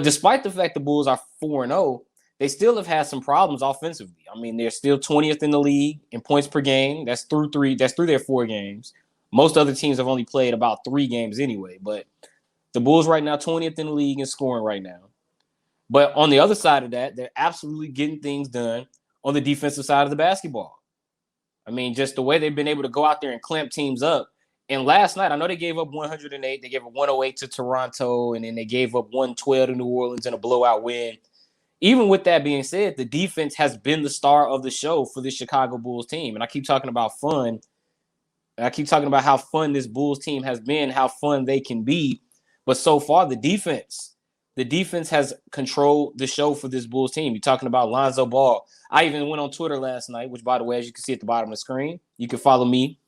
despite the fact the Bulls are 4-0, they still have had some problems offensively. I mean, they're still 20th in the league in points per game. That's through their 4 games. Most other teams have only played about 3 games anyway. But the Bulls right now, 20th in the league in scoring right now. But on the other side of that, they're absolutely getting things done on the defensive side of the basketball. I mean, just the way they've been able to go out there and clamp teams up. And last night, I know they gave up 108. They gave up 108 to Toronto, and then they gave up 112 to New Orleans in a blowout win. Even with that being said, the defense has been the star of the show for the Chicago Bulls team. And I keep talking about fun. And I keep talking about how fun this Bulls team has been, how fun they can be. But so far, the defense has controlled the show for this Bulls team. You're talking about Lonzo Ball. I even went on Twitter last night, which, by the way, as you can see at the bottom of the screen, you can follow me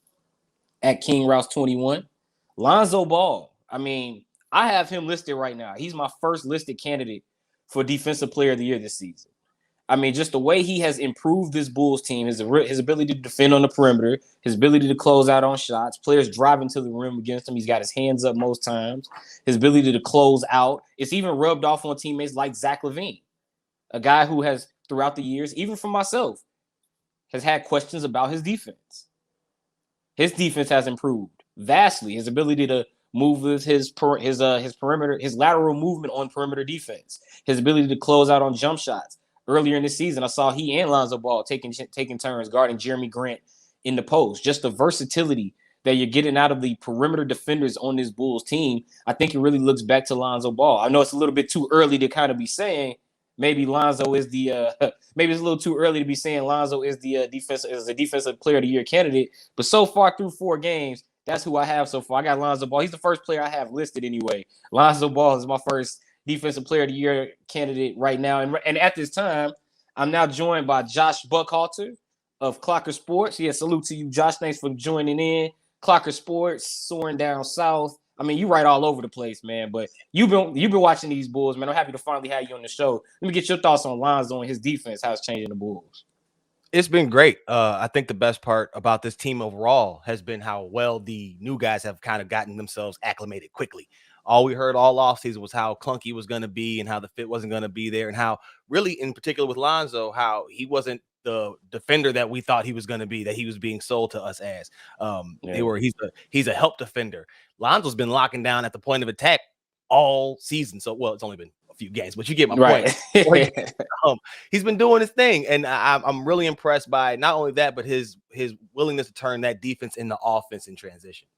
at KingRouse21. Lonzo Ball. I mean, I have him listed right now. He's my first listed candidate for Defensive Player of the Year this season. I mean, just the way he has improved this Bulls team, his ability to defend on the perimeter, his ability to close out on shots, players driving to the rim against him. He's got his hands up most times. His ability to close out. It's even rubbed off on teammates like Zach LaVine, a guy who has, throughout the years, even from myself, has had questions about his defense. His defense has improved vastly. His ability to move with his perimeter, his lateral movement on perimeter defense, his ability to close out on jump shots. Earlier in the season, I saw he and Lonzo Ball taking turns guarding Jeremy Grant in the post. Just the versatility that you're getting out of the perimeter defenders on this Bulls team, I think it really looks back to Lonzo Ball. I know it's a little bit too early to kind of be saying maybe Lonzo is the maybe it's a little too early to be saying Lonzo is the defensive player of the year candidate. But so far through 4 games, that's who I have so far. I got Lonzo Ball. He's the first player I have listed anyway. Lonzo Ball is my first Defensive Player of the Year candidate right now. And at this time, I'm now joined by Josh Buckhalter of Clocker Sports. Yeah, salute to you, Josh. Thanks for joining in. Clocker Sports, Soaring Down South. I mean, you write all over the place, man. But you've been watching these Bulls, man. I'm happy to finally have you on the show. Let me get your thoughts on Lonzo and his defense, how it's changing the Bulls. It's been great. I think the best part about this team overall has been how well the new guys have kind of gotten themselves acclimated quickly. All we heard all offseason was how clunky it was going to be and how the fit wasn't going to be there, and how really, in particular with Lonzo, how he wasn't the defender that we thought he was going to be, that he was being sold to us as. He's a help defender. Lonzo's been locking down at the point of attack all season. So, well, it's only been a few games, but you get my point. He's been doing his thing, and I'm really impressed by not only that, but his willingness to turn that defense into offense in transition.